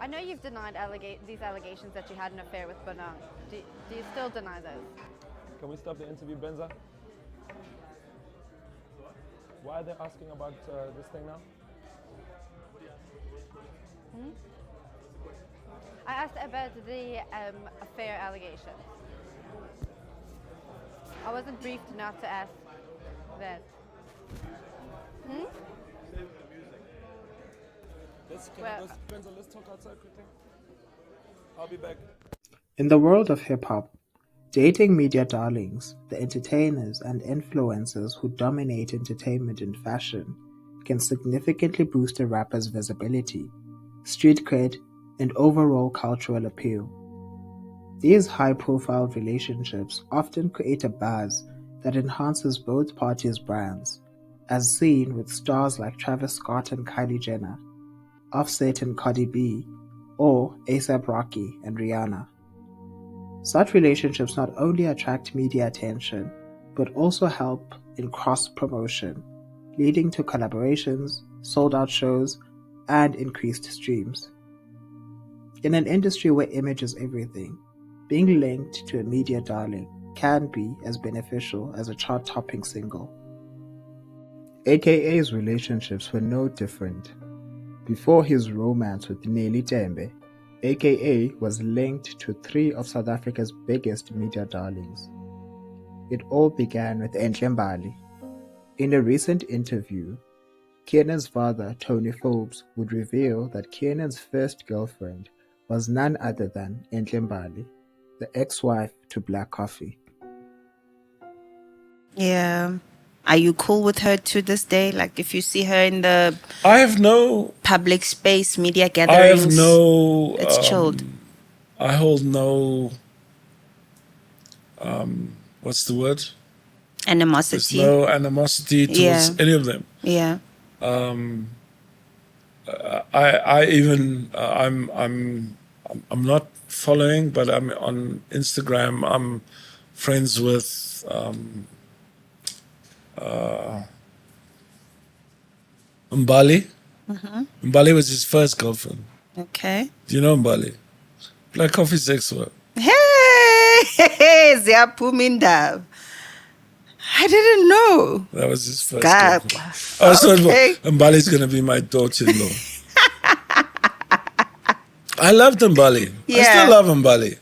I know you've denied these allegations that you had an affair with Bonang. Do you still deny those? Can we stop the interview, Benza? Why are they asking about this thing now? I asked about the affair allegations. I wasn't briefed enough to ask that. Let's talk outside quickly. I'll be back. In the world of hip-hop, dating media darlings, the entertainers and influencers who dominate entertainment and fashion, can significantly boost a rapper's visibility, street cred, and overall cultural appeal. These high-profile relationships often create a buzz that enhances both parties' brands, as seen with stars like Travis Scott and Kylie Jenner, Offset and Cardi B, or A$AP Rocky and Rihanna. Such relationships not only attract media attention, but also help in cross-promotion, leading to collaborations, sold-out shows, and increased streams. In an industry where image is everything, being linked to a media darling can be as beneficial as a chart-topping single. AKA's relationships were no different. Before his romance with Anele Tembe, AKA was linked to 3 of South Africa's biggest media darlings. It all began with Mbali. In a recent interview, Kiernan's father, Tony Forbes, would reveal that Kiernan's first girlfriend was none other than Mbali, the ex-wife to Black Coffee. Yeah. Are you cool with her to this day? Like, if you see her in the public space, media gatherings, it's chilled. I hold no, what's the word? Animosity. There's no animosity towards any of them. Yeah. I'm not following, but I'm on Instagram. I'm friends with Mbali. Mbali was his first girlfriend. Okay. Do you know Mbali? Black Coffee sex work. Hey, Ziapuminda. I didn't know. That was his first girlfriend. Oh, so Mbali's going to be my daughter-in-law. I loved Mbali. I still love Mbali.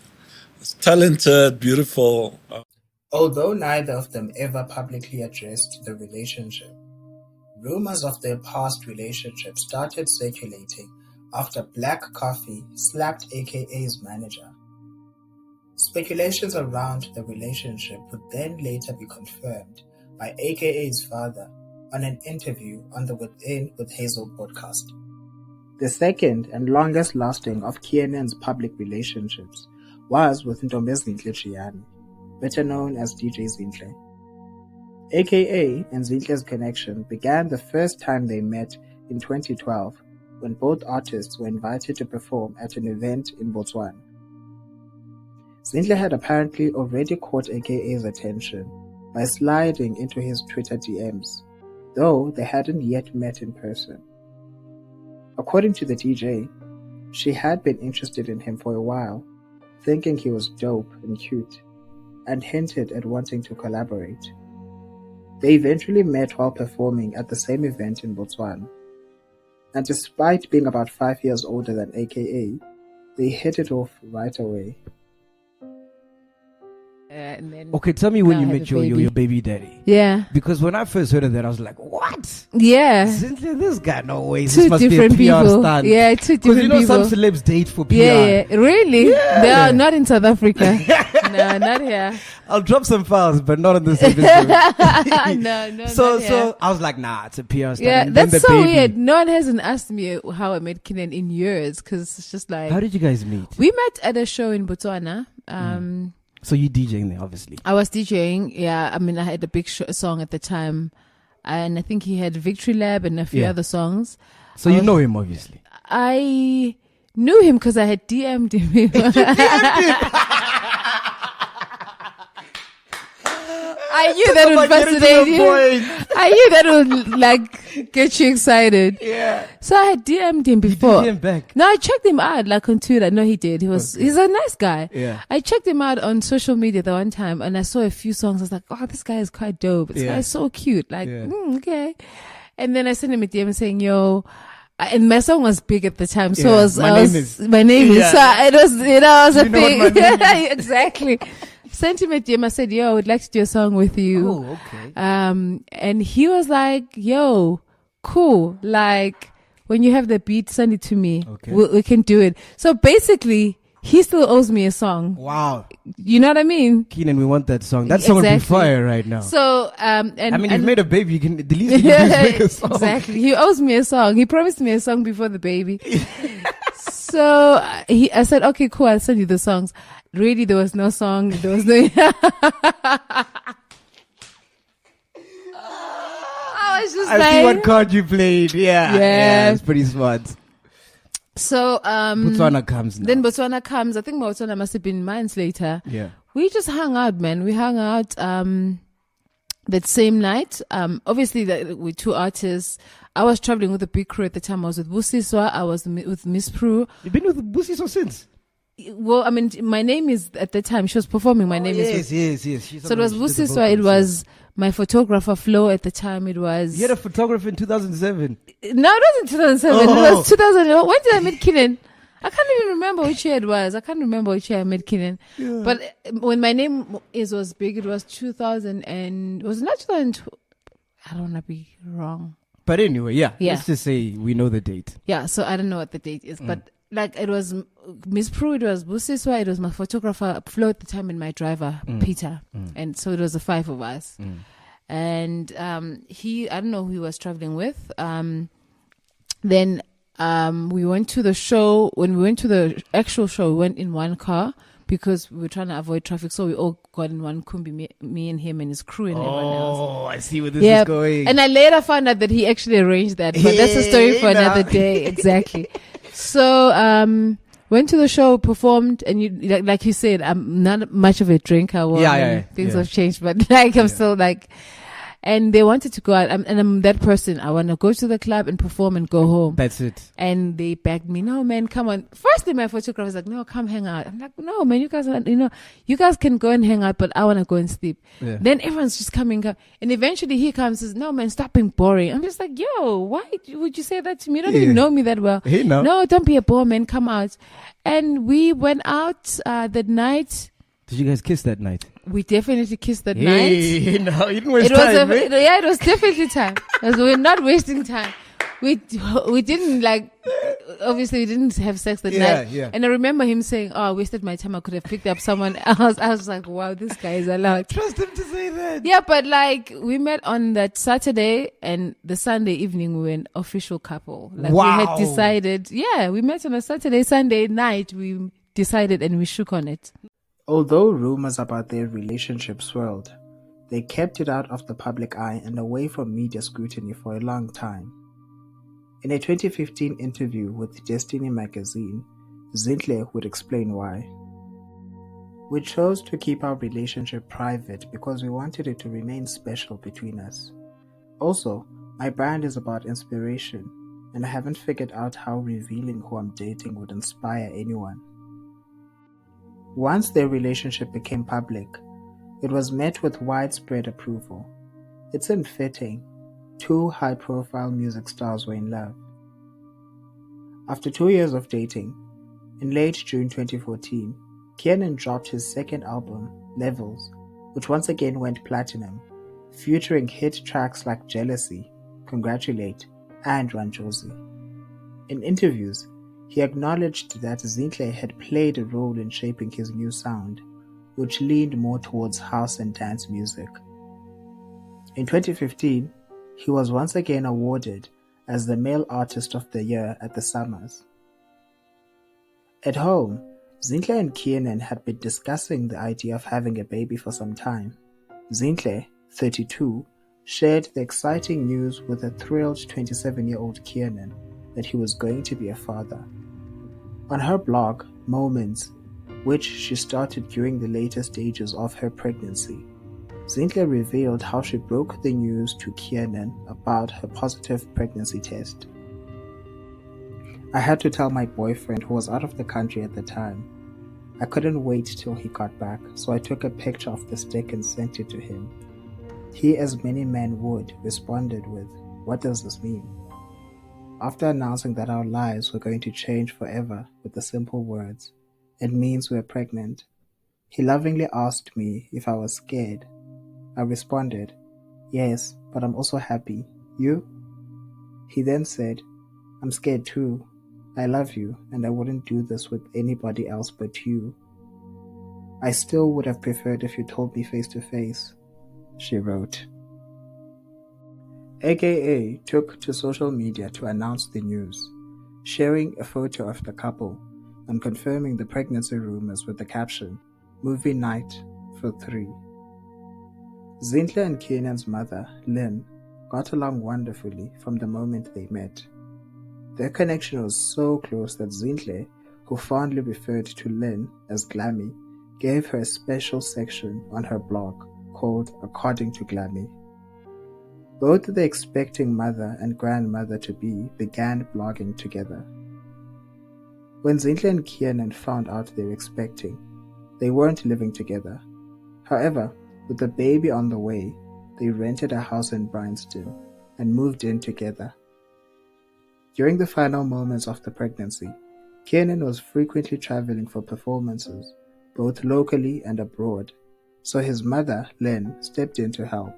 It's talented, beautiful. Although neither of them ever publicly addressed the relationship, rumors of their past relationship started circulating after Black Coffee slapped AKA's manager. Speculations around the relationship would then later be confirmed by AKA's father on an interview on the Within with Hazel podcast. The second and longest lasting of Kiernan's public relationships was with Zinhle, better known as DJ Zinhle. AKA and Zinhle's connection began the first time they met in 2012 when both artists were invited to perform at an event in Botswana. Zinhle had apparently already caught AKA's attention by sliding into his Twitter DMs, though they hadn't yet met in person. According to the DJ, she had been interested in him for a while, thinking he was dope and cute, and hinted at wanting to collaborate. They eventually met while performing at the same event in Botswana, and despite being about 5 years older than AKA, they hit it off right away. And then okay, tell me when you met your baby daddy. Yeah. Because when I first heard of that, I was like, what? Yeah. This guy, no way. Two this must different be a PR people. stunt. Yeah, two different people. Because you know some celebs date for PR. Yeah. Really? Yeah. They are not in South Africa. No, not here. I'll drop some files, but not on this episode. No, So I was like, nah, it's a PR stunt. Yeah, that's so weird. No one hasn't asked me how I met Kiernan in years, because it's just like... How did you guys meet? We met at a show in Botswana. So you DJing there, obviously. I was DJing, yeah. I mean, I had a big song at the time, and I think he had Victory Lab and a few other songs. So you know him, obviously. I knew him because I had DM'd him. I knew that would fascinate you. I knew that would like get you excited. Yeah. So I had DM'd him before. You did him back. No, I checked him out like on Twitter. No, he did. He's a nice guy. Yeah. I checked him out on social media the one time and I saw a few songs. I was like, oh, this guy is quite dope. This guy is so cute. Like, okay. And then I sent him a DM saying, yo, and my song was big at the time. So my name is. So it was, I was a thing. Yeah, exactly. Sent him a DM. I said, yo, I would like to do a song with you. Oh, okay. And he was like, yo, cool. Like, when you have the beat, send it to me. Okay. We can do it. So basically, he still owes me a song. Wow. You know what I mean? Keenan, we want that song. That song would be fire right now. So, you've made a baby. You can the least you can do is make a song. Exactly. He owes me a song. He promised me a song before the baby. So I said, okay, cool. I'll send you the songs. Really, there was no song. There was no. I was just I see what card you played. Yeah, it's pretty smart. So Botswana comes now. Then Botswana comes. I think Botswana must have been months later. Yeah. We just hung out, man. We hung out that same night. Obviously with two artists. I was traveling with a big crew at the time. I was with Busiswa. I was with Miss Prue. You've been with Busiswa since? Well, I mean, my name is at the time. She was performing. My name is. Yes. So it was Busiswa. It was my photographer Flo at the time. It was. You had a photographer in 2007. No, it wasn't 2007. It was 2000. When did I meet Keenan? I can't even remember which year it was. I can't remember which year I met Keenan. Yeah. But when my name was big, it was 2000 and was it not 2000? I don't want to be wrong. But anyway, yeah. Let's just say we know the date. Yeah. So I don't know what the date is, but like it was Miss Prue, it was Busiswa, it was my photographer Flo at the time, and my driver Peter, and so it was the five of us. And I don't know who he was traveling with. Then we went to the show. When we went to the actual show, we went in one car because we were trying to avoid traffic. So we all got in one kumbi, me and him and his crew and everyone else. Oh, I see where this is going. And I later found out that he actually arranged that, but that's a story for another day. Exactly. So went to the show, performed, and you like you said, I'm not much of a drinker. Things have changed, but like I'm still like. And they wanted to go out, and I'm that person. I want to go to the club and perform and go home. That's it. And they begged me, no, man, come on. Firstly, my photographer was like, no, come hang out. I'm like, no, man, you guys can go and hang out, but I want to go and sleep. Yeah. Then everyone's just coming up. And eventually he comes and says, no, man, stop being boring. I'm just like, yo, why would you say that to me? You don't even know me that well. Hey, no, don't be a bore, man. Come out. And we went out that night. Did you guys kiss that night? We definitely kissed that night. No, you didn't waste time. It was definitely time. We're not wasting time. We didn't obviously we didn't have sex that night. Yeah. And I remember him saying, oh, I wasted my time. I could have picked up someone else. I was like, wow, this guy is allowed. Trust him to say that. Yeah, but we met on that Saturday, and the Sunday evening we were an official couple. We had decided, we met on a Sunday night, we decided and we shook on it. Although rumors about their relationship swirled, they kept it out of the public eye and away from media scrutiny for a long time. In a 2015 interview with Destiny magazine, Zinhle would explain why. We chose to keep our relationship private because we wanted it to remain special between us. Also, my brand is about inspiration, and I haven't figured out how revealing who I'm dating would inspire anyone. Once their relationship became public, it was met with widespread approval. It seemed fitting. Two high-profile music stars were in love. After 2 years of dating, in late June 2014, Kiernan dropped his second album, Levels, which once again went platinum, featuring hit tracks like Jealousy, Congratulate, and Ranjosi. In interviews, he acknowledged that Zinhle had played a role in shaping his new sound, which leaned more towards house and dance music. In 2015, he was once again awarded as the Male Artist of the Year at the Summers. At home, Zinhle and Kiernan had been discussing the idea of having a baby for some time. Zinhle, 32, shared the exciting news with a thrilled 27-year-old Kiernan that he was going to be a father. On her blog, Moments, which she started during the later stages of her pregnancy, Zinhle revealed how she broke the news to Kiernan about her positive pregnancy test. I had to tell my boyfriend, who was out of the country at the time. I couldn't wait till he got back, so I took a picture of the stick and sent it to him. He, as many men would, responded with, "What does this mean?" After announcing that our lives were going to change forever with the simple words, "It means we're pregnant," he lovingly asked me if I was scared. I responded, "Yes, but I'm also happy. You?" He then said, "I'm scared too. I love you, and I wouldn't do this with anybody else but you. I still would have preferred if you told me face to face," she wrote. AKA took to social media to announce the news, sharing a photo of the couple and confirming the pregnancy rumors with the caption, "Movie night for 3." Zinhle and Kiernan's mother, Lynn, got along wonderfully from the moment they met. Their connection was so close that Zinhle, who fondly referred to Lynn as Glammy, gave her a special section on her blog called According to Glammy. Both the expecting mother and grandmother-to-be began blogging together. When Zinhle and Kiernan found out they were expecting, they weren't living together. However, with the baby on the way, they rented a house in Bryanston and moved in together. During the final moments of the pregnancy, Kiernan was frequently traveling for performances, both locally and abroad, so his mother, Lynn, stepped in to help.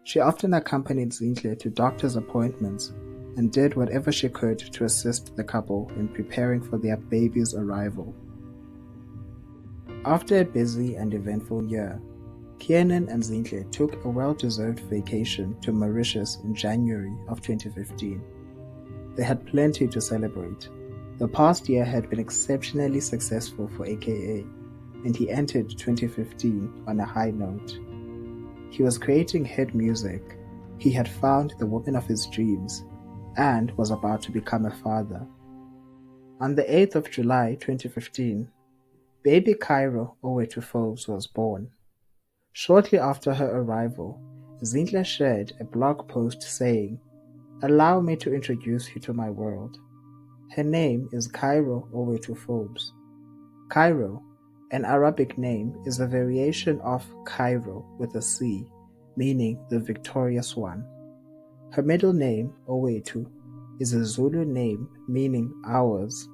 She often accompanied Zinhle to doctor's appointments and did whatever she could to assist the couple in preparing for their baby's arrival. After a busy and eventful year, Kiernan and Zinhle took a well-deserved vacation to Mauritius in January of 2015. They had plenty to celebrate. The past year had been exceptionally successful for AKA, and he entered 2015 on a high note. He was creating hit music, he had found the woman of his dreams, and was about to become a father. On the 8th of July 2015, baby Cairo Owethu was born. Shortly after her arrival, Zinhle shared a blog post saying, "Allow me to introduce you to my world. Her name is Cairo Owethu." Cairo, an Arabic name, is a variation of Cairo with a C, meaning the victorious one. Her middle name, Owethu, is a Zulu name meaning ours.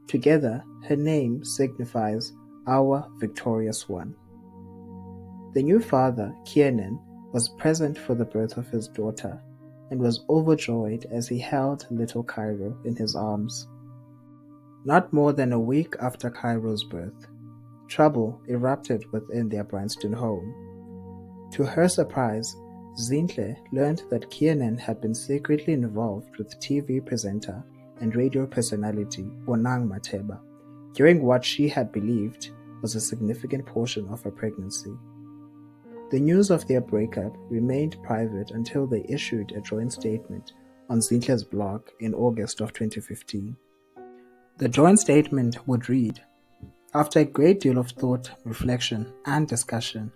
Together, her name signifies our victorious one. The new father, Kiernan, was present for the birth of his daughter and was overjoyed as he held little Cairo in his arms. Not more than a week after Cairo's birth, trouble erupted within their Bryanston home. To her surprise, Zinhle learned that Kiernan had been secretly involved with TV presenter and radio personality Bonang Matheba during what she had believed was a significant portion of her pregnancy. The news of their breakup remained private until they issued a joint statement on Zinhle's blog in August of 2015. The joint statement would read, "After a great deal of thought, reflection, and discussion,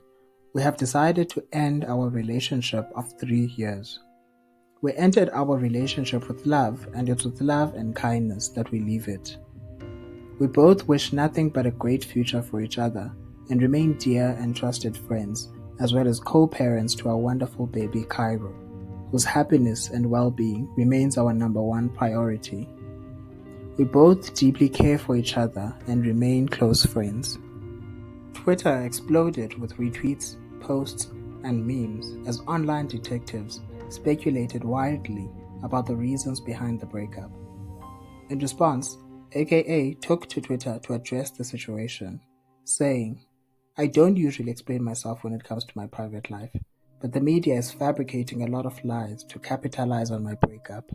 we have decided to end our relationship of 3 years. We entered our relationship with love, and it's with love and kindness that we leave it. We both wish nothing but a great future for each other and remain dear and trusted friends, as well as co-parents to our wonderful baby Cairo, whose happiness and well-being remains our number one priority. We both deeply care for each other and remain close friends." Twitter exploded with retweets, posts, and memes as online detectives speculated wildly about the reasons behind the breakup. In response, AKA took to Twitter to address the situation, saying, "I don't usually explain myself when it comes to my private life, but the media is fabricating a lot of lies to capitalize on my breakup."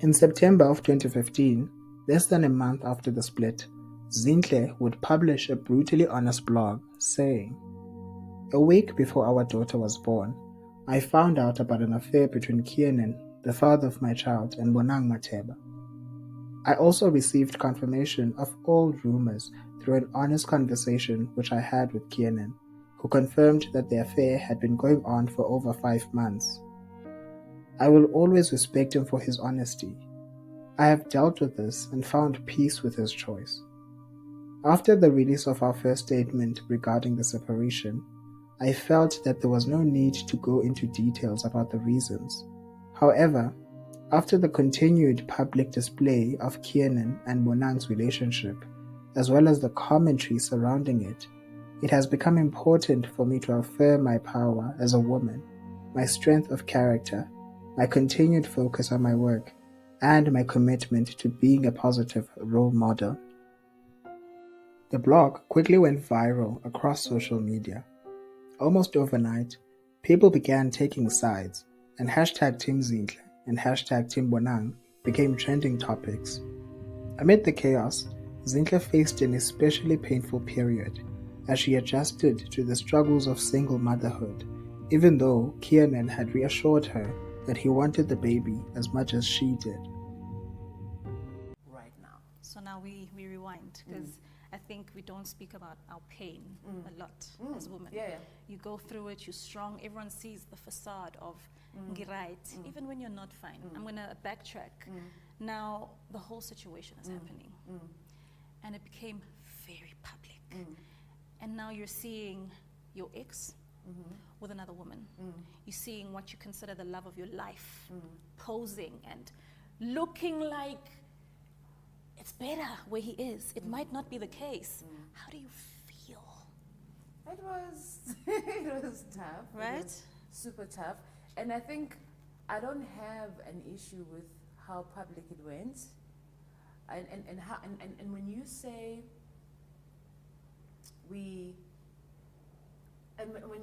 In September of 2015, less than a month after the split, Zinhle would publish a brutally honest blog saying, "A week before our daughter was born, I found out about an affair between Kiernan, the father of my child, and Bonang Matheba. I also received confirmation of all rumors through an honest conversation which I had with Kiernan, who confirmed that the affair had been going on for over 5 months. I will always respect him for his honesty. I have dealt with this and found peace with his choice. After the release of our first statement regarding the separation, I felt that there was no need to go into details about the reasons. However, after the continued public display of Kiernan and Bonang's relationship, as well as the commentary surrounding it, it has become important for me to affirm my power as a woman, my strength of character, my continued focus on my work, and my commitment to being a positive role model. The blog quickly went viral across social media. Almost overnight, people began taking sides, and hashtag Team Zinhle and hashtag Team Bonang became trending topics. Amid the chaos, Zinhle faced an especially painful period as she adjusted to the struggles of single motherhood, even though Kiernan had reassured her that he wanted the baby as much as she did. Right now. So now we rewind, because I think we don't speak about our pain a lot as women. Yeah. You go through it, you're strong, everyone sees the facade of right, even when you're not fine. I'm going to backtrack. Now, the whole situation is happening. And it became very public. And now you're seeing your ex with another woman. You're seeing what you consider the love of your life posing and looking like it's better where he is. It might not be the case. How do you feel? It was tough. Right? It was super tough. And I think I don't have an issue with how public it went. And when you say when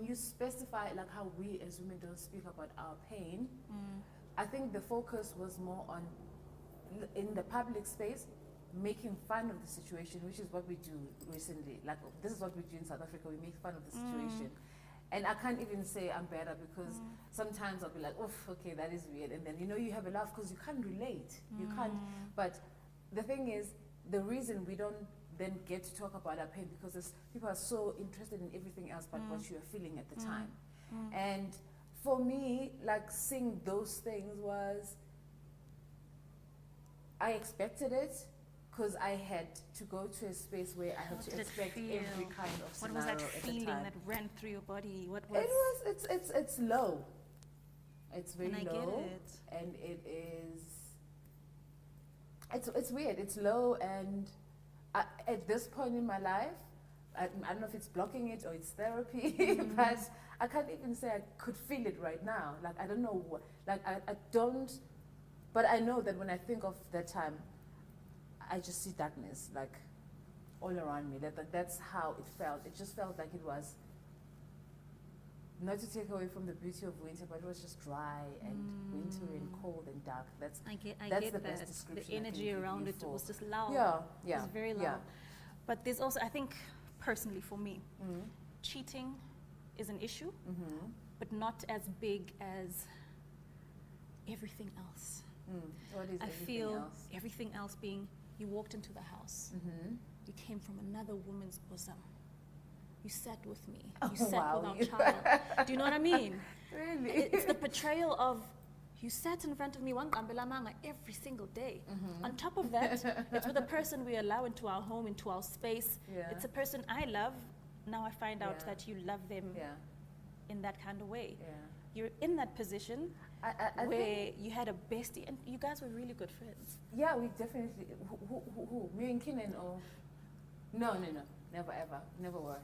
you specify like how we as women don't speak about our pain, I think the focus was more on, in the public space, making fun of the situation, which is what we do recently. Like, this is what we do in South Africa. We make fun of the situation. And I can't even say I'm better, because sometimes I'll be like, oof, okay, that is weird. And then, you have a laugh because you can't relate. You can't. But the thing is, the reason we don't then get to talk about our pain, because people are so interested in everything else but what you are feeling at the time. And for me, like, seeing those things was, I expected it, because I had to go to a space where I had to expect every kind of scenario. What was that feeling that ran through your body? What was? It's low. It's very and I low. Get it. And it is. It's weird. It's low, and at this point in my life, I don't know if it's blocking it or it's therapy, but I can't even say I could feel it right now. Like, I don't know what. Like, I don't. But I know that when I think of that time, I just see darkness, like, all around me. That's how it felt. It just felt like it was, not to take away from the beauty of winter, but it was just dry and wintry and cold and dark. I get the that. best description. The energy around it was just loud. Yeah. It was very loud. Yeah. But there's also, I think, personally for me, cheating is an issue, but not as big as everything else. What is I everything feel else? everything else being, you walked into the house, you came from another woman's bosom, you sat with me, you sat with our child. Do you know what I mean? Really? It's the portrayal of, you sat in front of me every single day. On top of that, it's with a person we allow into our home, into our space. Yeah. It's a person I love. Now I find out that you love them in that kind of way. Yeah. You're in that position I where think, you had a bestie, and you guys were really good friends. yeah, we definitely. Who? Me and Kiernan, or no, never ever, never were.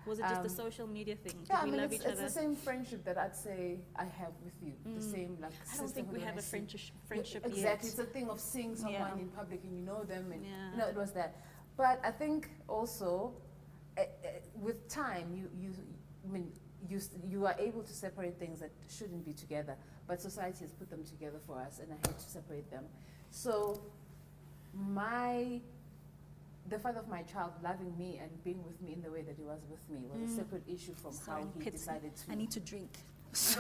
Was it just a social media thing? Did Yeah, we love each it's other? the same friendship that I'd say I have with you. The same, like, I don't think we have a friendship yet. Exactly, it's a thing of seeing someone in public and you know them, and Yeah. it was that. But I think also, with time, you are able to separate things that shouldn't be together, but society has put them together for us, and I hate to separate them. So the father of my child loving me and being with me in the way that he was with me was a separate issue from how he decided to. I need to drink.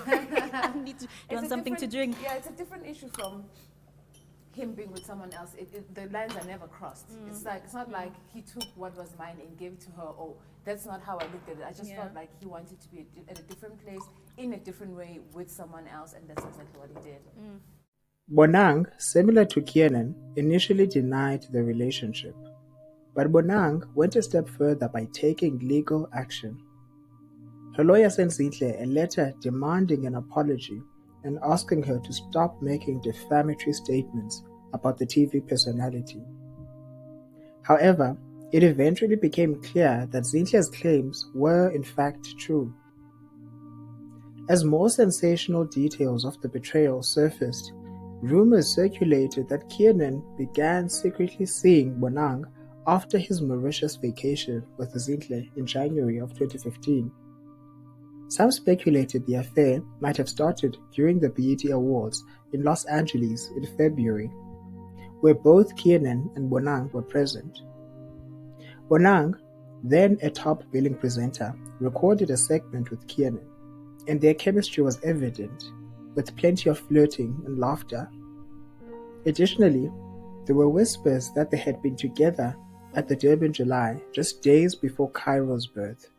I need to. You want something to drink? Yeah, it's a different issue from him being with someone else, the lines are never crossed. It's not like he took what was mine and gave it to her. Oh, that's not how I looked at it. I just felt like he wanted to be at a different place, in a different way, with someone else, and that's exactly what he did. Bonang, similar to Kiernan, initially denied the relationship. But Bonang went a step further by taking legal action. Her lawyer sent Zinhle a letter demanding an apology and asking her to stop making defamatory statements about the TV personality. However, it eventually became clear that Zinhle's claims were in fact true. As more sensational details of the betrayal surfaced, rumors circulated that Kiernan began secretly seeing Bonang after his Mauritius vacation with Zinhle in January of 2015. Some speculated the affair might have started during the BET Awards in Los Angeles in February, where both Kiernan and Bonang were present. Bonang, then a top billing presenter, recorded a segment with Kiernan, and their chemistry was evident, with plenty of flirting and laughter. Additionally, there were whispers that they had been together at the Durban July just days before Cairo's birth.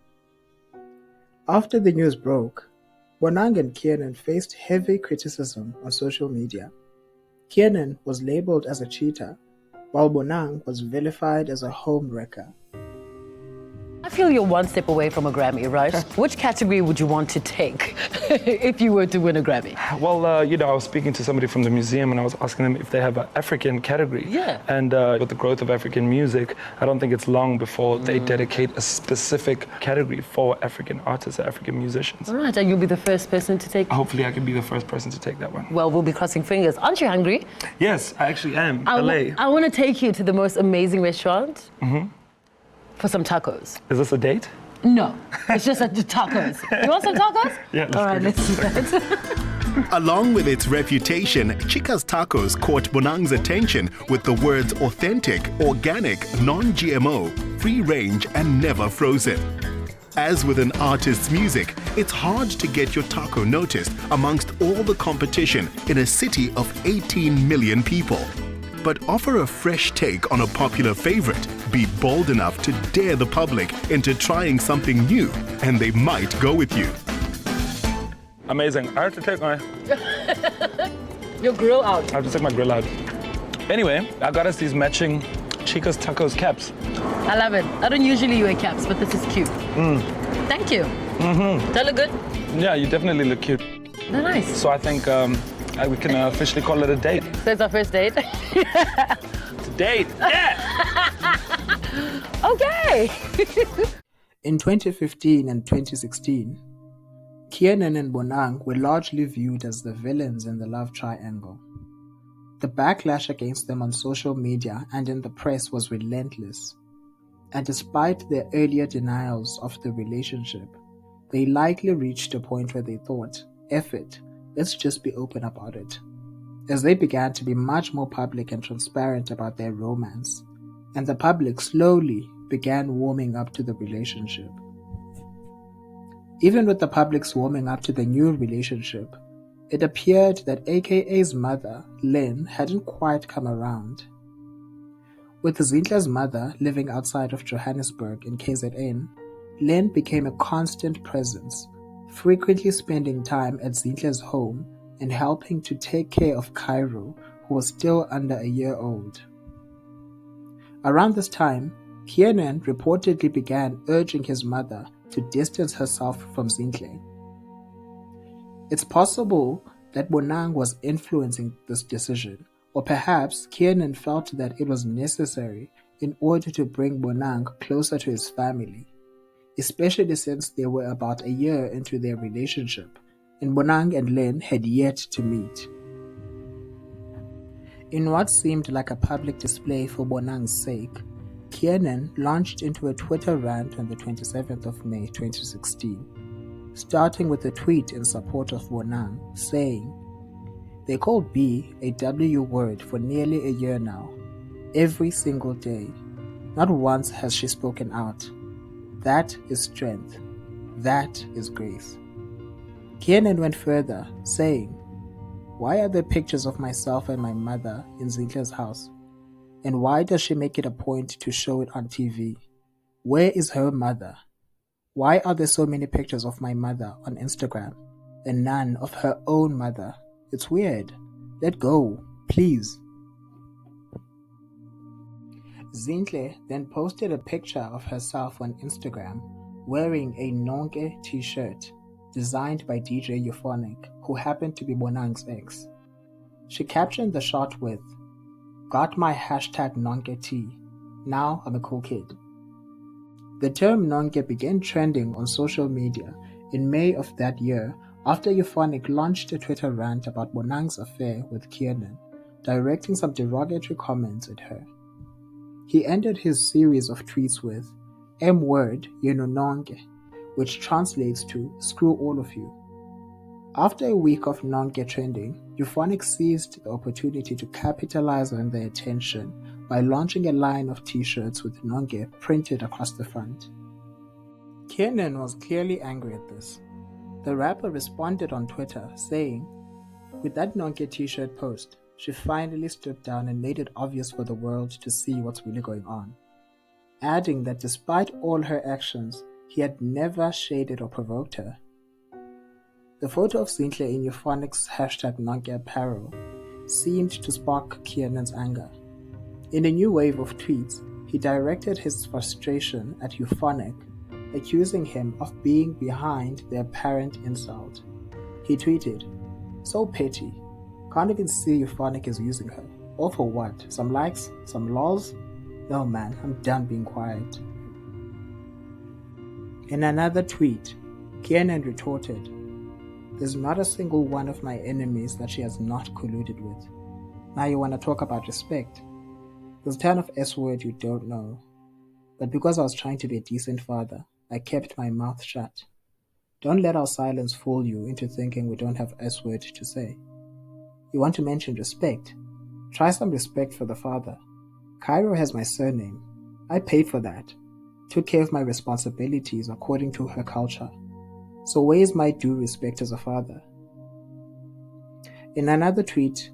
After the news broke, Bonang and Kiernan faced heavy criticism on social media. Kiernan was labeled as a cheater, while Bonang was vilified as a home wrecker. I feel you're one step away from a Grammy, right? Which category would you want to take if you were to win a Grammy? Well, I was speaking to somebody from the museum and I was asking them if they have an African category. Yeah. And with the growth of African music, I don't think it's long before they dedicate a specific category for African artists, African musicians. All right, and you'll be the first person to take... Hopefully I can be the first person to take that one. Well, we'll be crossing fingers. Aren't you hungry? Yes, I actually am. I want to take you to the most amazing restaurant. For some tacos. Is this a date? No, it's just tacos. You want some tacos? Yeah, all right, let's do that. Along with its reputation, Chica's Tacos caught Bonang's attention with the words authentic, organic, non-GMO, free range, and never frozen. As with an artist's music, it's hard to get your taco noticed amongst all the competition in a city of 18 million people. But offer a fresh take on a popular favorite, be bold enough to dare the public into trying something new, and they might go with you. Amazing. I have to take my... Your grill out. I have to take my grill out. Anyway, I got us these matching Chica's Tacos caps. I love it. I don't usually wear caps, but this is cute. Thank you. Do I look good? Yeah, you definitely look cute. They're nice. So I think we can officially call it a date. So it's our first date? It's a date, yeah! Okay! In 2015 and 2016, Kiernan and Bonang were largely viewed as the villains in the love triangle. The backlash against them on social media and in the press was relentless. And despite their earlier denials of the relationship, they likely reached a point where they thought, F it, let's just be open about it. As they began to be much more public and transparent about their romance, and the public slowly began warming up to the relationship. Even with the public's warming up to the new relationship, it appeared that AKA's mother, Lynn, hadn't quite come around. With Zinhle's mother living outside of Johannesburg in KZN, Lynn became a constant presence, frequently spending time at Zinhle's home and helping to take care of Cairo, who was still under a year old. Around this time, Kiernan reportedly began urging his mother to distance herself from Zinhle. It's possible that Bonang was influencing this decision, or perhaps Kiernan felt that it was necessary in order to bring Bonang closer to his family, especially since they were about a year into their relationship, and Bonang and Lynn had yet to meet. In what seemed like a public display for Bonang's sake, Kiernan launched into a Twitter rant on the 27th of May 2016, starting with a tweet in support of Bonang, saying, "They call B a W word for nearly a year now, every single day. Not once has she spoken out. That is strength. That is grace." Kiernan went further, saying, Why are there pictures of myself and my mother in Zinhle's house? And why does she make it a point to show it on TV? Where is her mother? Why are there so many pictures of my mother on Instagram and none of her own mother? It's weird. Let go, please. Zinhle then posted a picture of herself on Instagram wearing a Nonke t-shirt designed by DJ Euphonic, who happened to be Bonang's ex. She captioned the shot with, "Got my hashtag Nonke T. Now I'm a cool kid." The term Nonke began trending on social media in May of that year after Euphonic launched a Twitter rant about Bonang's affair with Kiernan, directing some derogatory comments at her. He ended his series of tweets with, "M-word, you know Nonke," which translates to, "Screw all of you." After a week of Nonke trending, Euphonic seized the opportunity to capitalize on their attention by launching a line of t-shirts with Nonke printed across the front. Kiernan was clearly angry at this. The rapper responded on Twitter saying, "With that Nonke t-shirt post, she finally stood down and made it obvious for the world to see what's really going on," adding that despite all her actions, he had never shaded or provoked her. The photo of Zinhle in Euphonic's hashtag Nonke apparel seemed to spark Kiernan's anger. In a new wave of tweets, he directed his frustration at Euphonic, accusing him of being behind the apparent insult. He tweeted, "So petty. Can't even see Euphonic is using her. All for what? Some likes? Some lols? No man, I'm done being quiet." In another tweet, Kiernan retorted, "There's not a single one of my enemies that she has not colluded with. Now you want to talk about respect? There's a ton of S-word you don't know. But because I was trying to be a decent father, I kept my mouth shut. Don't let our silence fool you into thinking we don't have S-word to say. You want to mention respect? Try some respect for the father. Cairo has my surname. I paid for that. Took care of my responsibilities according to her culture. So where's my due respect as a father?" In another tweet,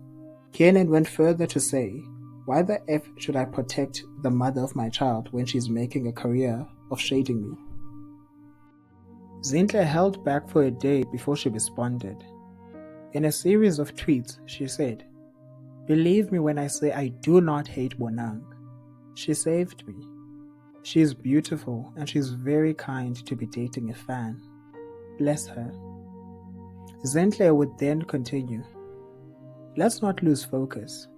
Kiernan went further to say, "Why the F should I protect the mother of my child when she's making a career of shading me?" Zinhle held back for a day before she responded. In a series of tweets, she said, "Believe me when I say I do not hate Bonang. She saved me. She is beautiful and she's very kind to be dating a fan. Bless her." Zinhle would then continue, "Let's not lose focus.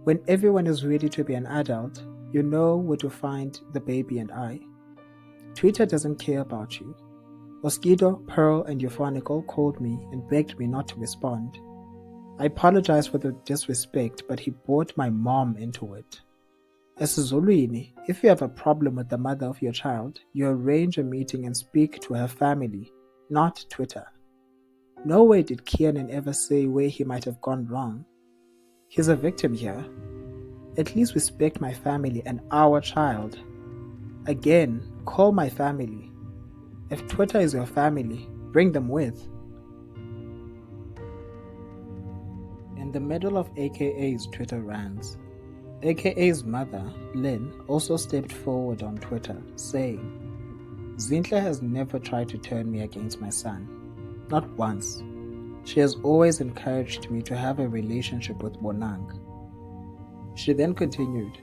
When everyone is ready to be an adult, you know where to find the baby and I. Twitter doesn't care about you. Mosquito, Pearl, and Euphonic all called me and begged me not to respond. I apologize for the disrespect, but he brought my mom into it. As Zuluini, if you have a problem with the mother of your child, you arrange a meeting and speak to her family, not Twitter. Nowhere did Kiernan ever say where he might have gone wrong. He's a victim here. At least respect my family and our child. Again, call my family. If Twitter is your family, bring them with." In the middle of AKA's Twitter rants, AKA's mother, Lynn, also stepped forward on Twitter, saying, "Zinhle has never tried to turn me against my son. Not once. She has always encouraged me to have a relationship with Bonang." She then continued,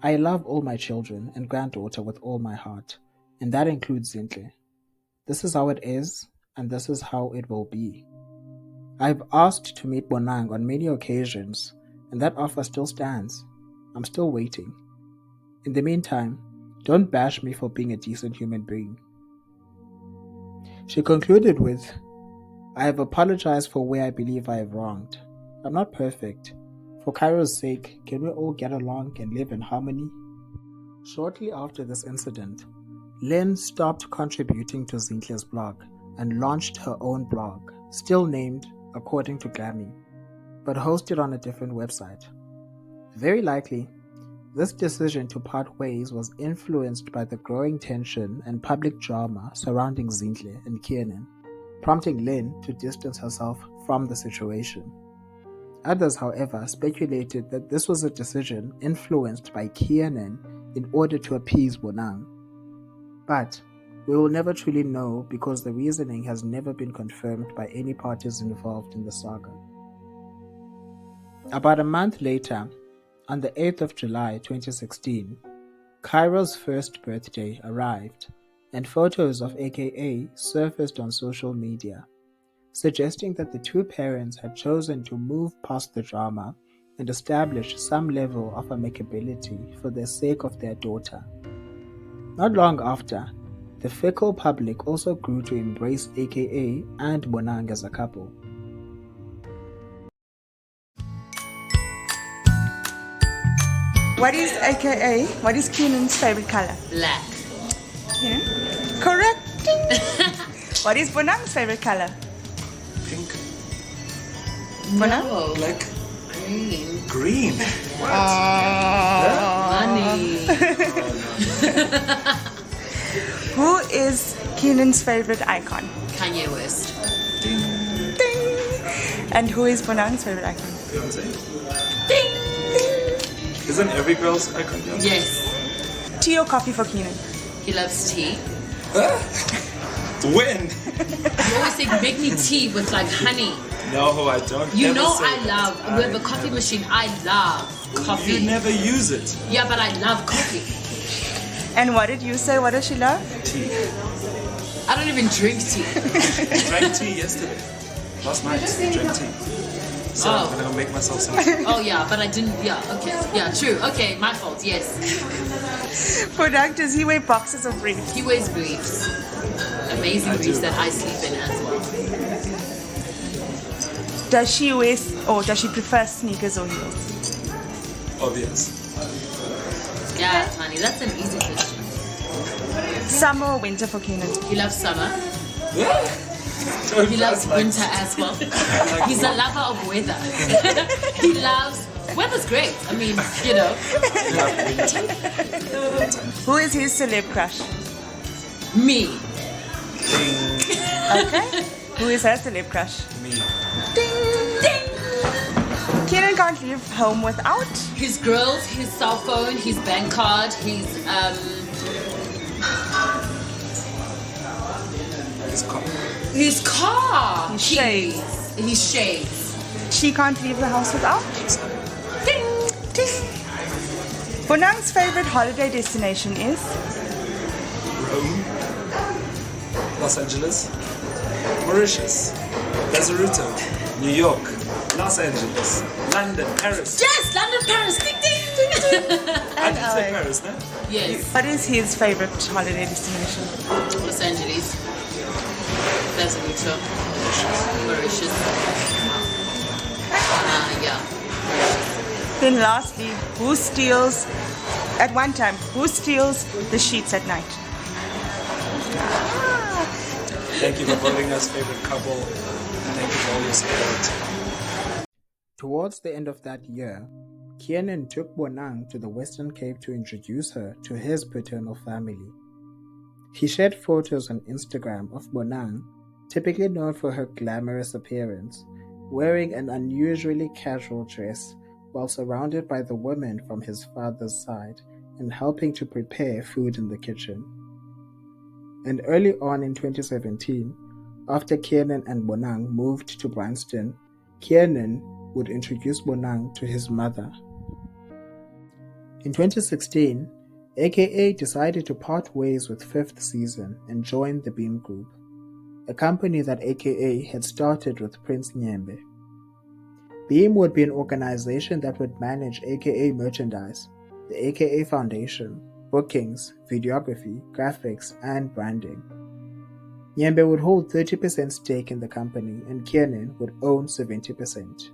"I love all my children and granddaughter with all my heart, and that includes Zinhle. This is how it is, and this is how it will be. I've asked to meet Bonang on many occasions, and that offer still stands. I'm still waiting. In the meantime, don't bash me for being a decent human being." She concluded with, "I have apologized for where I believe I have wronged. I'm not perfect. For Cairo's sake, can we all get along and live in harmony?" Shortly after this incident, Lynn stopped contributing to Zinhle's blog and launched her own blog, still named According to Glammy, but hosted on a different website. Very likely, this decision to part ways was influenced by the growing tension and public drama surrounding Zinhle and Kiernan, prompting Lynn to distance herself from the situation. Others, however, speculated that this was a decision influenced by Kiernan in order to appease Bonang. But we will never truly know because the reasoning has never been confirmed by any parties involved in the saga. About a month later, on the 8th of July 2016, Cairo's first birthday arrived and photos of AKA surfaced on social media, suggesting that the two parents had chosen to move past the drama and establish some level of amicability for the sake of their daughter. Not long after, the fickle public also grew to embrace AKA and Bonang as a couple. What is AKA? What is Kiernan's favorite color? Black. Kiernan? Correct. What is Bonang's favorite color? Pink. Bonang? No. Black. Green. Green. What? Money. Who is Kiernan's favorite icon? Kanye West. Ding. Ding. And who is Bonang's favorite icon? Beyonce. Ding. Isn't every girl's icon Beyonce? Yes. Tea or coffee for Kiernan? He loves tea. When? You always say, make me tea with like honey. No, I don't. You ever know say I that. love, we have a coffee machine, I love coffee. You never use it. Yeah, but I love coffee. And what did you say? What does she love? Tea. I don't even drink tea. I drank tea yesterday. Last night, I drank tea. So I'm gonna make myself some tea. Oh yeah, but I didn't, yeah, okay. Yeah, true. Okay, my fault, yes. Bonang, does he wear boxers or briefs? He wears briefs. Amazing briefs that I sleep in as well. Does she wear, or does she prefer sneakers or heels? Obvious. Yeah, Tani, that's an easy question. Summer or winter for Kiernan? He loves summer. He loves winter as well. He's a lover of weather. He loves, weather's great. I mean, you know. Who is his celeb crush? Me. Okay. Who is her celeb crush? Me. Ding! Ding! Kiernan can't leave home without his girls, his cell phone, his bank card, his car. His car. His shades. His shades. She can't leave the house without. Ding! Ding! Bonang's favorite holiday destination is? Rome. Los Angeles. Mauritius. Lazaruto. New York. Los Angeles. London. Paris. Yes! London, Paris. Ding, ding, ding, ding. I did say Paris, no? Yes. What is his favorite holiday destination? Los Angeles. Lazaruto. Mauritius. Yeah. Then lastly, who steals the sheets at night? Thank you for voting us favorite couple. Thank you for all your support. Towards the end of that year, Kiernan took Bonang to the Western Cape to introduce her to his paternal family. He shared photos on Instagram of Bonang, typically known for her glamorous appearance, wearing an unusually casual dress while surrounded by the women from his father's side and helping to prepare food in the kitchen. And early on in 2017, after Kiernan and Bonang moved to Bryanston, Kiernan would introduce Bonang to his mother. In 2016, AKA decided to part ways with Fifth Season and join the Beam Group, a company that AKA had started with Prince Nyembe. Beam would be an organization that would manage AKA merchandise, the AKA Foundation, bookings, videography, graphics, and branding. Nyembe would hold 30% stake in the company and Kiernan would own 70%.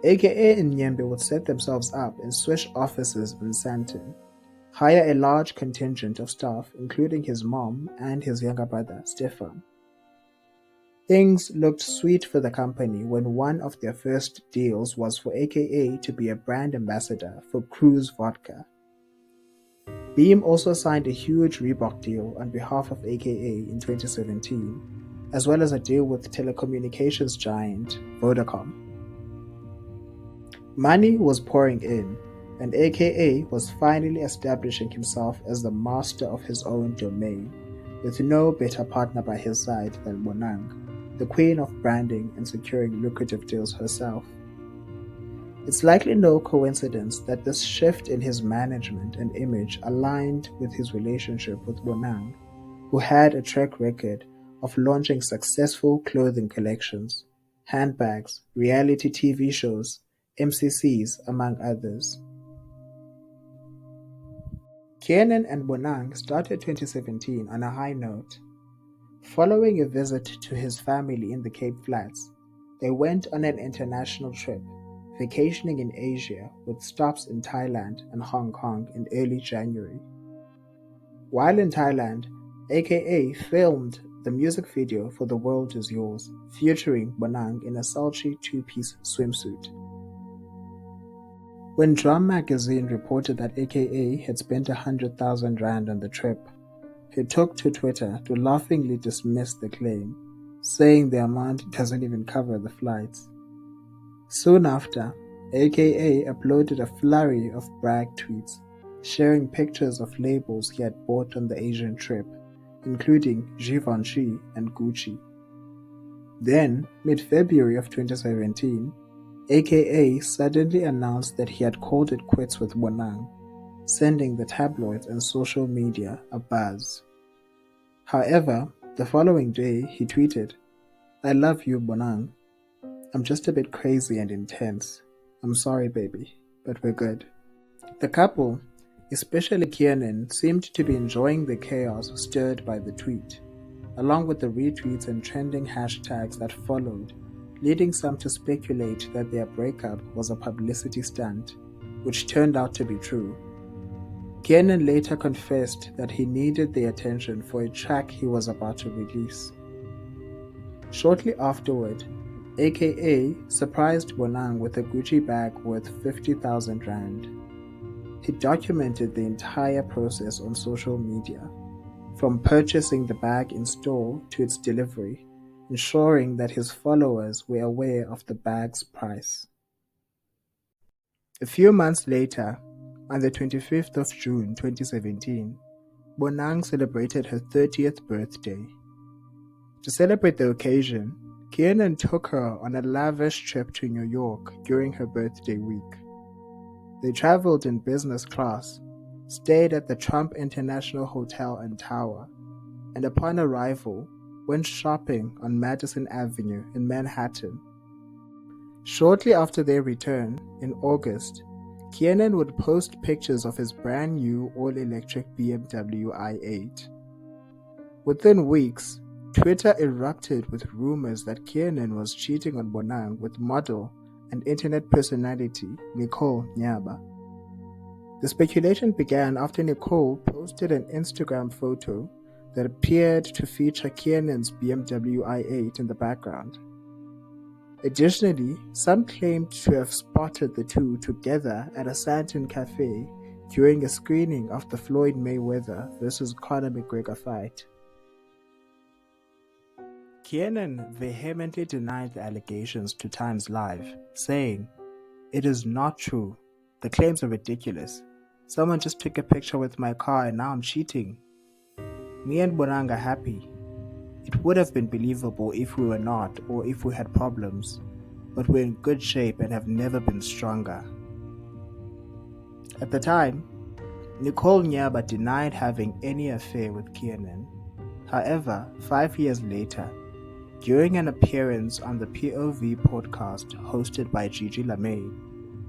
AKA and Nyembe would set themselves up and switch offices in Sandton, hire a large contingent of staff including his mom and his younger brother, Stefan. Things looked sweet for the company when one of their first deals was for AKA to be a brand ambassador for Cruise Vodka. Beam also signed a huge Reebok deal on behalf of AKA in 2017, as well as a deal with telecommunications giant Vodacom. Money was pouring in, and AKA was finally establishing himself as the master of his own domain, with no better partner by his side than Bonang, the queen of branding and securing lucrative deals herself. It's likely no coincidence that this shift in his management and image aligned with his relationship with Bonang, who had a track record of launching successful clothing collections, handbags, reality TV shows, MCCs, among others. Kiernan and Bonang started 2017 on a high note. Following a visit to his family in the Cape Flats, they went on an international trip, vacationing in Asia with stops in Thailand and Hong Kong in early January. While in Thailand, AKA filmed the music video for The World Is Yours, featuring Bonang in a sultry two-piece swimsuit. When Drum magazine reported that AKA had spent 100,000 rand on the trip, he took to Twitter to laughingly dismiss the claim, saying the amount doesn't even cover the flights. Soon after, AKA uploaded a flurry of brag tweets, sharing pictures of labels he had bought on the Asian trip, including Givenchy and Gucci. Then, mid-February of 2017, AKA suddenly announced that he had called it quits with Bonang, sending the tabloids and social media a buzz. However, the following day he tweeted, "I love you, Bonang. I'm just a bit crazy and intense. I'm sorry, baby, but we're good." The couple, especially Kiernan, seemed to be enjoying the chaos stirred by the tweet, along with the retweets and trending hashtags that followed, leading some to speculate that their breakup was a publicity stunt, which turned out to be true. Kiernan later confessed that he needed the attention for a track he was about to release. Shortly afterward, AKA surprised Bonang with a Gucci bag worth 50,000 rand. He documented the entire process on social media, from purchasing the bag in store to its delivery, ensuring that his followers were aware of the bag's price. A few months later, on the 25th of June 2017, Bonang celebrated her 30th birthday. To celebrate the occasion, Kiernan took her on a lavish trip to New York during her birthday week. They traveled in business class, stayed at the Trump International Hotel and Tower, and upon arrival, went shopping on Madison Avenue in Manhattan. Shortly after their return, in August, Kiernan would post pictures of his brand new all-electric BMW i8. Within weeks, Twitter erupted with rumors that Kiernan was cheating on Bonang with model and internet personality Nicole Nyaba. The speculation began after Nicole posted an Instagram photo that appeared to feature Kiernan's BMW i8 in the background. Additionally, some claimed to have spotted the two together at a Santon cafe during a screening of the Floyd Mayweather vs. Conor McGregor fight. Kiernan vehemently denied the allegations to Times Live, saying, "It is not true. The claims are ridiculous. Someone just took a picture with my car and now I'm cheating. Me and Bonang are happy. It would have been believable if we were not, or if we had problems, but we're in good shape and have never been stronger." At the time, Nicole Nyaba denied having any affair with Kiernan. However, 5 years later, during an appearance on the POV podcast hosted by Gigi LaMay,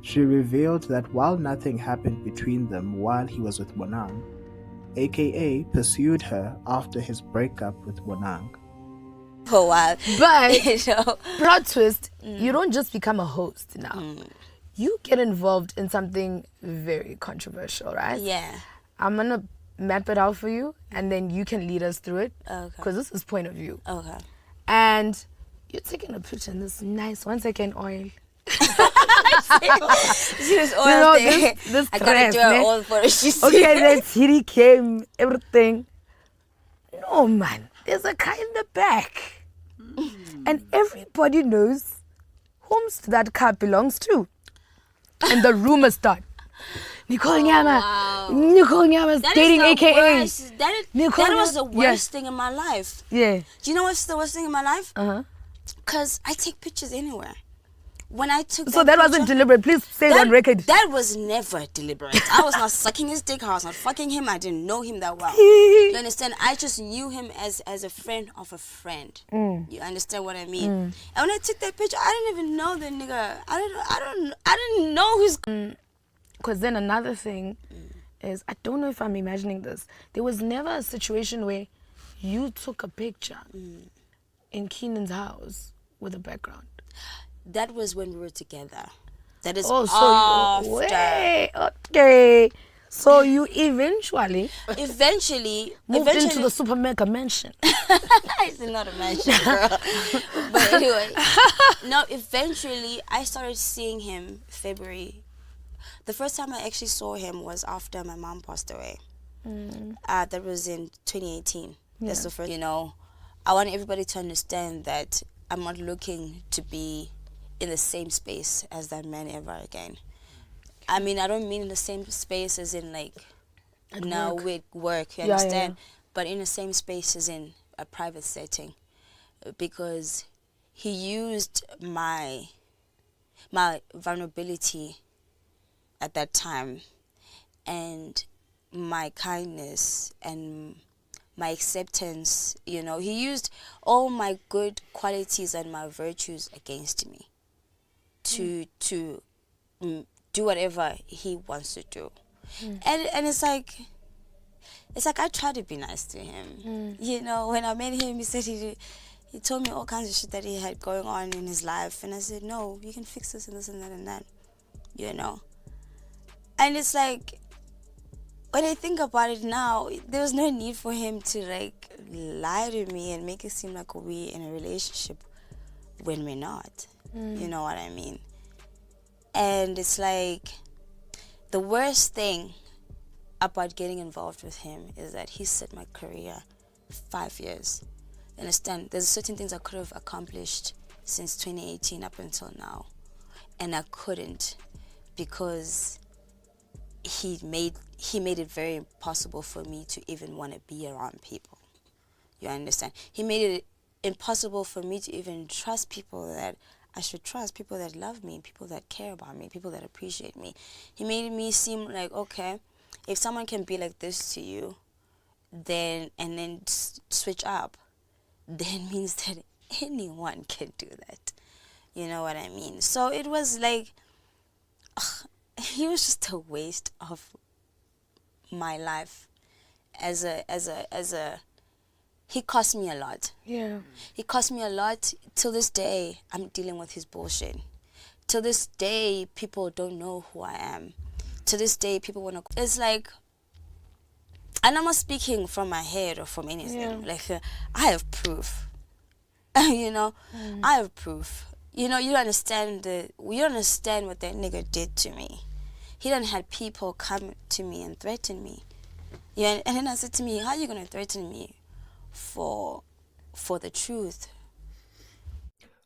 she revealed that while nothing happened between them while he was with Bonang, AKA pursued her after his breakup with Bonang. For a while. But, plot twist, you don't just become a host now. You get involved in something very controversial, right? Yeah. I'm going to map it out for you, and then you can lead us through it. Okay. Because this is point of view. Okay. And you're taking a picture in this nice 1 second oil. She was oil thing. This I gotta do her oil for it. Okay, then Tiri came, everything. No, man. There's a car in the back. And everybody knows whom that car belongs to. And the rumors start. Nicole Nyaba. Nicole Nyaba's dating AKA. That was the worst thing in my life. Yeah. Do you know what's the worst thing in my life? Because I take pictures anywhere. When I took So that wasn't deliberate. Please say it on record. That was never deliberate. I was not sucking his dick. I was not fucking him. I didn't know him that well. You understand? I just knew him as a friend of a friend. You understand what I mean? And when I took that picture, I didn't even know the nigga. I didn't know who's. Because then another thing is, I don't know if I'm imagining this. There was never a situation where you took a picture in Kiernan's house with a background. That was when we were together. That is okay. So you eventually moved into the super mega mansion. It's not a mansion, girl. But anyway, no. Eventually, I started seeing him February. The first time I actually saw him was after my mom passed away. That was in 2018. That's the first. You know, I want everybody to understand that I'm not looking to be in the same space as that man ever again. I mean, I don't mean in the same space as in like now with work, you understand? But in the same space as in a private setting, because he used my vulnerability at that time and my kindness and my acceptance, you know, he used all my good qualities and my virtues against me to do whatever he wants to do. And it's like I try to be nice to him. You know, when I met him, he said he told me all kinds of shit that he had going on in his life, and I said, no, you can fix this and this and that and that, you know. And it's like, when I think about it now, there was no need for him to like lie to me and make it seem like we're in a relationship when we're not. You know what I mean? And it's like, the worst thing about getting involved with him is that he set my career 5 years. You understand? There's certain things I could have accomplished since 2018 up until now, and I couldn't because he made it very impossible for me to even want to be around people. You understand? He made it impossible for me to even trust people that I should trust, people that love me, people that care about me, people that appreciate me. He made me seem like, okay, if someone can be like this to you, then switch up, then means that anyone can do that. You know what I mean? So it was like, he was just a waste of my life as a he cost me a lot. Yeah. He cost me a lot. Till this day, I'm dealing with his bullshit. Till this day, people don't know who I am. To this day, people want to... It's like... And I'm not speaking from my head or from anything. Yeah. Like, I have proof. You know? I have proof. You know, you don't understand what that nigga did to me. He done had people come to me and threaten me. Yeah, and then I said to me, how are you going to threaten me for the truth?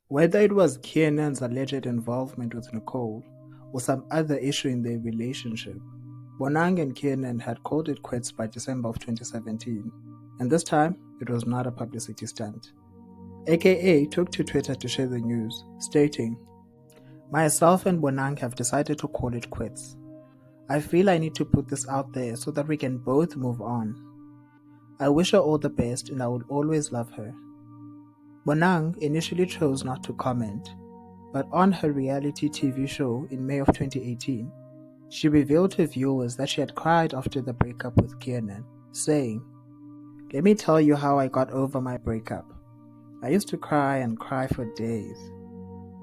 Whether it was Kiernan's alleged involvement with Nicole or some other issue in their relationship, Bonang and Kiernan had called it quits by December of 2017, and this time it was not a publicity stunt. AKA took to Twitter to share the news, stating, "Myself and Bonang have decided to call it quits. I feel I need to put this out there so that we can both move on. I wish her all the best and I would always love her." Bonang initially chose not to comment, but on her reality TV show in May of 2018, she revealed to viewers that she had cried after the breakup with Kiernan, saying, "Let me tell you how I got over my breakup. I used to cry and cry for days.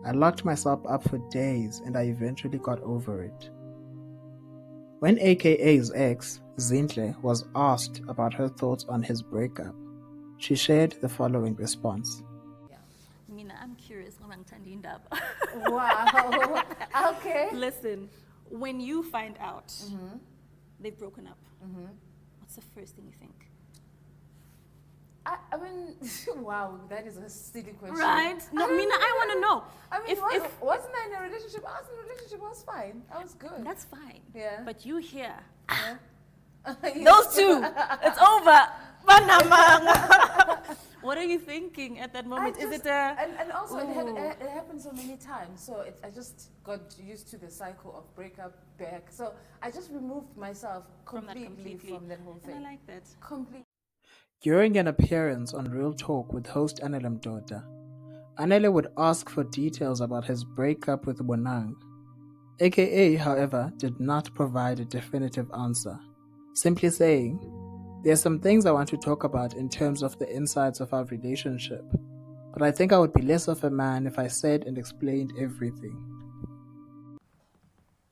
I locked myself up for days and I eventually got over it." When AKA's ex, Zinhle, was asked about her thoughts on his breakup, she shared the following response. Mina, I'm curious. Wow. Okay. Listen, when you find out they've broken up, what's the first thing you think? I mean, wow, that is a silly question. Right? No, Mina, I want to know. I mean, wasn't I in a relationship? I was in a relationship. I was fine. I was good. That's fine. Yeah. But you here. Yeah. Those two. It's over. What are you thinking at that moment? Is it a... And also, it happened so many times. So I just got used to the cycle of breakup back. So I just removed myself completely from that whole thing. And I like that. Completely. During an appearance on Real Talk with host Anele Tembe, Anele would ask for details about his breakup with Bonang. AKA, however, did not provide a definitive answer, simply saying, "There's some things I want to talk about in terms of the insides of our relationship, but I think I would be less of a man if I said and explained everything."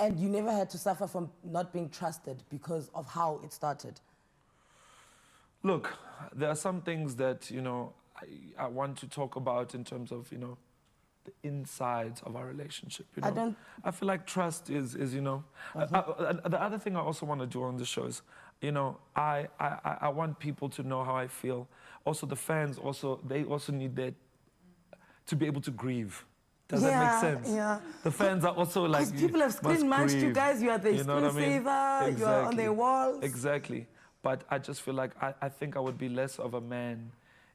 And you never had to suffer from not being trusted because of how it started? Look, there are some things that, I want to talk about in terms of, the insides of our relationship. I feel like trust is the other thing I also want to do on the show is, I want people to know how I feel. Also, the fans they also need that to be able to grieve. Does that make sense? Yeah. The fans are also like, people have screen matched you guys. You are the screensaver. Exactly. You are on their walls. Exactly. But I just feel like I think I would be less of a man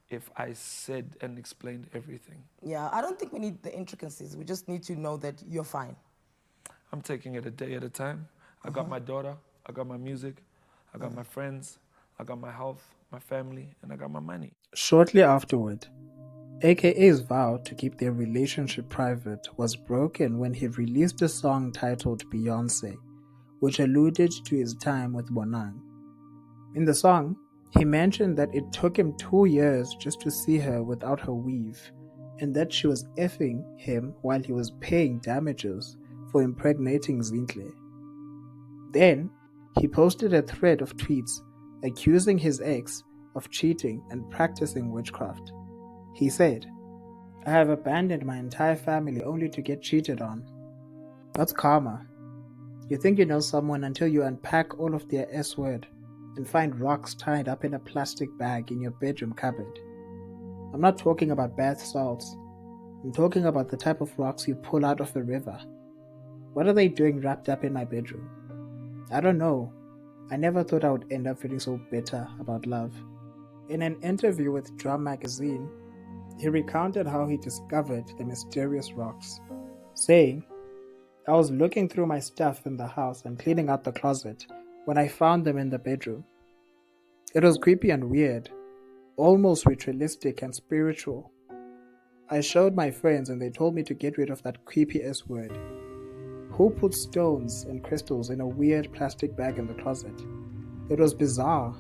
if I said and explained everything. Yeah, I don't think we need the intricacies. We just need to know that you're fine. I'm taking it a day at a time. I got my daughter, I got my music, I got my friends, I got my health, my family, and I got my money. Shortly afterward, AKA's vow to keep their relationship private was broken when he released a song titled Beyonce, which alluded to his time with Bonang. In the song, he mentioned that it took him 2 years just to see her without her weave, and that she was effing him while he was paying damages for impregnating Zinhle. Then, he posted a thread of tweets accusing his ex of cheating and practicing witchcraft. He said, "I have abandoned my entire family only to get cheated on. That's karma. You think you know someone until you unpack all of their S-word and find rocks tied up in a plastic bag in your bedroom cupboard. I'm not talking about bath salts. I'm talking about the type of rocks you pull out of a river. What are they doing wrapped up in my bedroom? I don't know. I never thought I would end up feeling so bitter about love." In an interview with Drum magazine, he recounted how he discovered the mysterious rocks, saying, "I was looking through my stuff in the house and cleaning out the closet when I found them in the bedroom. It was creepy and weird, almost ritualistic and spiritual. I showed my friends and they told me to get rid of that creepy S-word. Who put stones and crystals in a weird plastic bag in the closet? It was bizarre."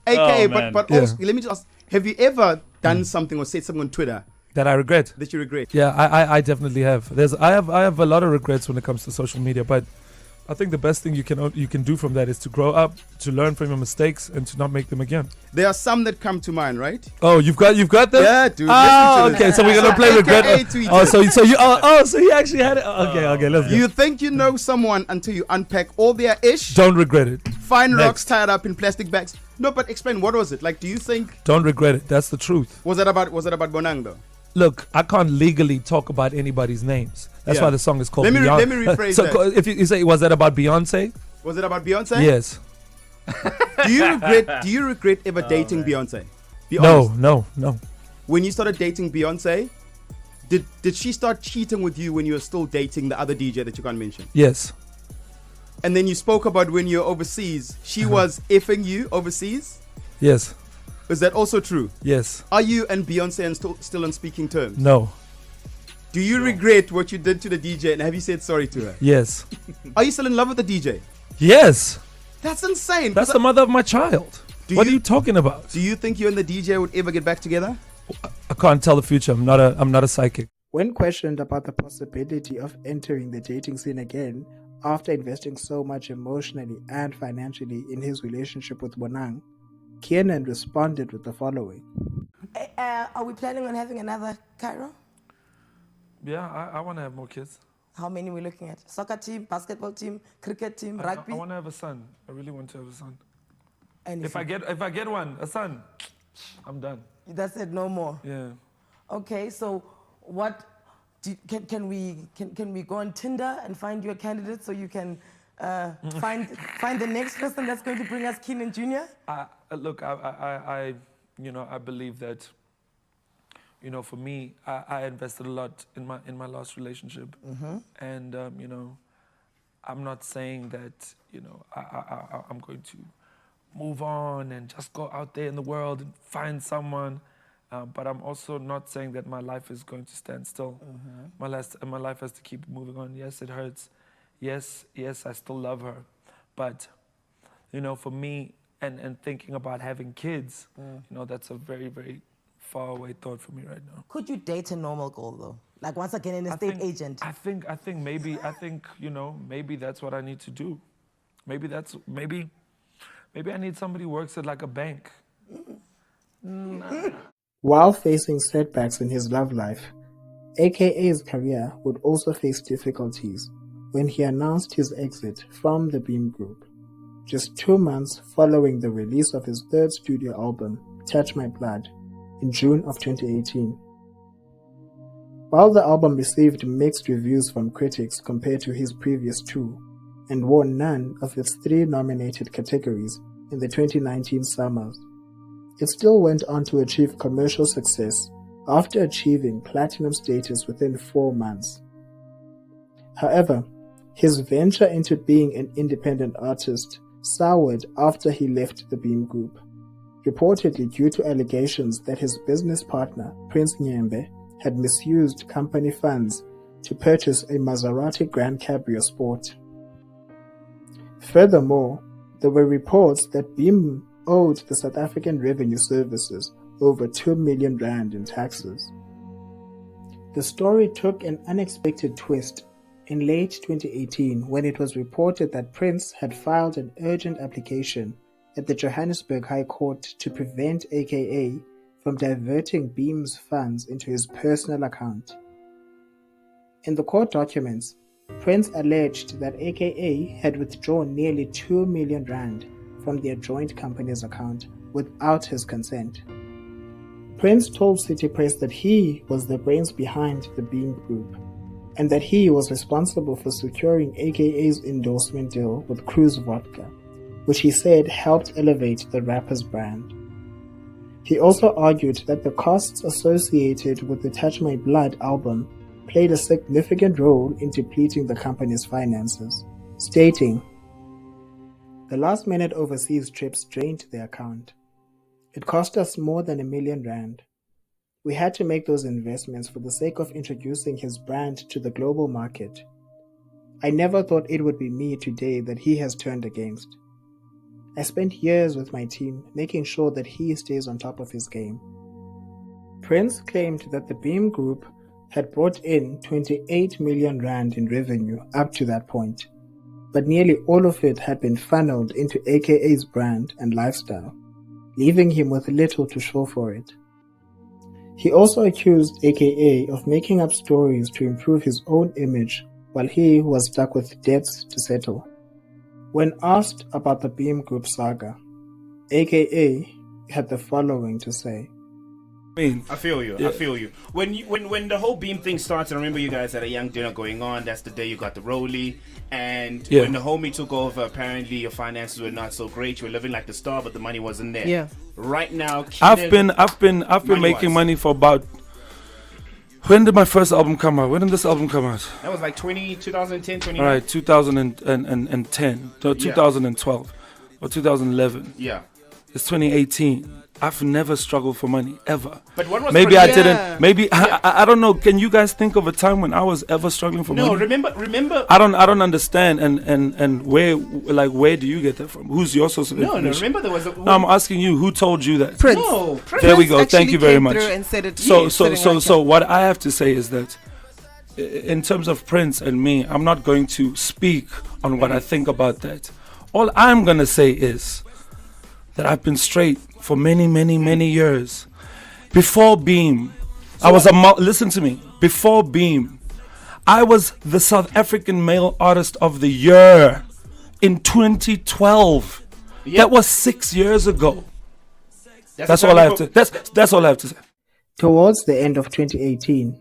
AKA, but also, let me just ask, have you ever done something or said something on Twitter that I regret? That you regret? Yeah, I definitely have. I have a lot of regrets when it comes to social media, but I think the best thing you can do from that is to grow up, to learn from your mistakes, and to not make them again. There are some that come to mind, right? Oh, you've got them? Yeah, dude. Oh, okay. So we're gonna play regret. So you actually had it. Okay, let's go. You think you know someone until you unpack all their ish? Don't regret it. Find rocks tied up in plastic bags. No, but explain, what was it? Like, do you think? Don't regret it. That's the truth. Was it about Bonang though? Look, I can't legally talk about anybody's names. That's why the song is called Beyonce. Let me rephrase that. So if you say, was that about Beyonce? Was it about Beyonce? Yes. Do you regret ever dating Beyonce? Be honest. No. When you started dating Beyonce, did she start cheating with you when you were still dating the other DJ that you can't mention? Yes. And then you spoke about when you're overseas, she was effing you overseas? Yes. Is that also true? Yes. Are you and Beyonce still on speaking terms? No. Do you regret what you did to the DJ, and have you said sorry to her? Yes. Are you still in love with the DJ? Yes. That's insane. That's the mother of my child. What are you talking about? Do you think you and the DJ would ever get back together? I can't tell the future. I'm not a psychic. When questioned about the possibility of entering the dating scene again after investing so much emotionally and financially in his relationship with Bonang, Kiernan responded with the following. Are we planning on having another Cairo? Yeah, I want to have more kids. How many are we looking at? Soccer team, basketball team, cricket team, rugby? I want to have a son. I really want to have a son. And if I get one, a son, I'm done. That's it, no more. Yeah. Okay, so what can we go on Tinder and find you a candidate so you can find the next person that's going to bring us Kiernan Jr.? Look, I believe that, for me, I invested a lot in my last relationship, and I'm not saying that I'm going to move on and just go out there in the world and find someone. But I'm also not saying that my life is going to stand still. My life has to keep moving on. Yes, it hurts. Yes, I still love her. But, for me, and thinking about having kids, that's a very, very far away thought for me right now. Could you date a normal girl, though? Like, once again, an estate agent? I think maybe that's what I need to do. Maybe I need somebody who works at like a bank. While facing setbacks in his love life, AKA's career would also face difficulties when he announced his exit from the Beam Group, just 2 months following the release of his third studio album, Touch My Blood, in June of 2018. While the album received mixed reviews from critics compared to his previous two, and won none of its 3 nominated categories in the 2019 summers, it still went on to achieve commercial success after achieving platinum status within 4 months. However, his venture into being an independent artist soured after he left the Beam Group, reportedly due to allegations that his business partner, Prince Nyembe, had misused company funds to purchase a Maserati Grand Cabrio Sport. Furthermore, there were reports that Beam owed the South African Revenue Services over 2 million rand in taxes. The story took an unexpected twist in late 2018 when it was reported that Prince had filed an urgent application at the Johannesburg High Court to prevent AKA from diverting Beam's funds into his personal account. In the court documents, Prince alleged that AKA had withdrawn nearly 2 million rand from their joint company's account without his consent. Prince told City Press that he was the brains behind the Beam Group, and that he was responsible for securing AKA's endorsement deal with Cruise Vodka, which he said helped elevate the rapper's brand. He also argued that the costs associated with the Touch My Blood album played a significant role in depleting the company's finances, stating, "The last-minute overseas trips drained the account. It cost us more than 1 million rand. We had to make those investments for the sake of introducing his brand to the global market. I never thought it would be me today that he has turned against. I spent years with my team making sure that he stays on top of his game." Prince claimed that the Beam Group had brought in 28 million rand in revenue up to that point, but nearly all of it had been funneled into AKA's brand and lifestyle, leaving him with little to show for it. He also accused AKA of making up stories to improve his own image while he was stuck with debts to settle. When asked about the Beam Group saga, AKA had the following to say. I feel you. Yeah. I feel you. When the whole Beam thing started, I remember you guys had a young dinner going on. That's the day you got the rollie. And when the homie took over, apparently your finances were not so great. You were living like the star, but the money wasn't there. Yeah. Right now, Kiernan, I've been making money for about. When did my first album come out? When did this album come out? That was like 2010, 20. All right, 2010, 2012, or 2011. Yeah. It's 2018. I've never struggled for money ever. But what was maybe I didn't. Maybe I don't know. Can you guys think of a time when I was ever struggling for money? No, remember. I don't understand. And where do you get that from? Who's your source of information? No, remember there was. No, I'm asking you. Who told you that? Prince. No, Prince. There we go. Thank you very much. And said it So what I have to say is that, in terms of Prince and me, I'm not going to speak on what I think about that. All I'm gonna say is that I've been straight for many years. Before Beam, I was listen to me. Before Beam, I was the South African Male Artist of the Year in 2012. Yep. That was 6 years ago. That's all I have to. That's all I have to say. Towards the end of 2018,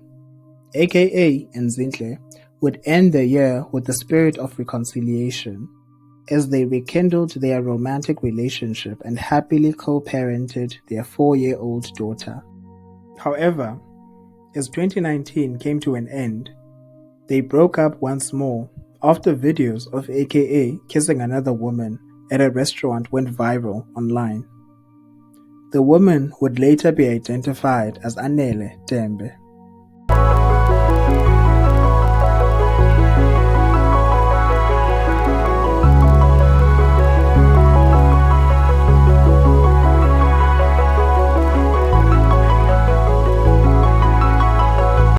AKA and Zinhle would end the year with the spirit of reconciliation as they rekindled their romantic relationship and happily co-parented their 4-year-old daughter. However, as 2019 came to an end, they broke up once more after videos of AKA kissing another woman at a restaurant went viral online. The woman would later be identified as Anele Tembe.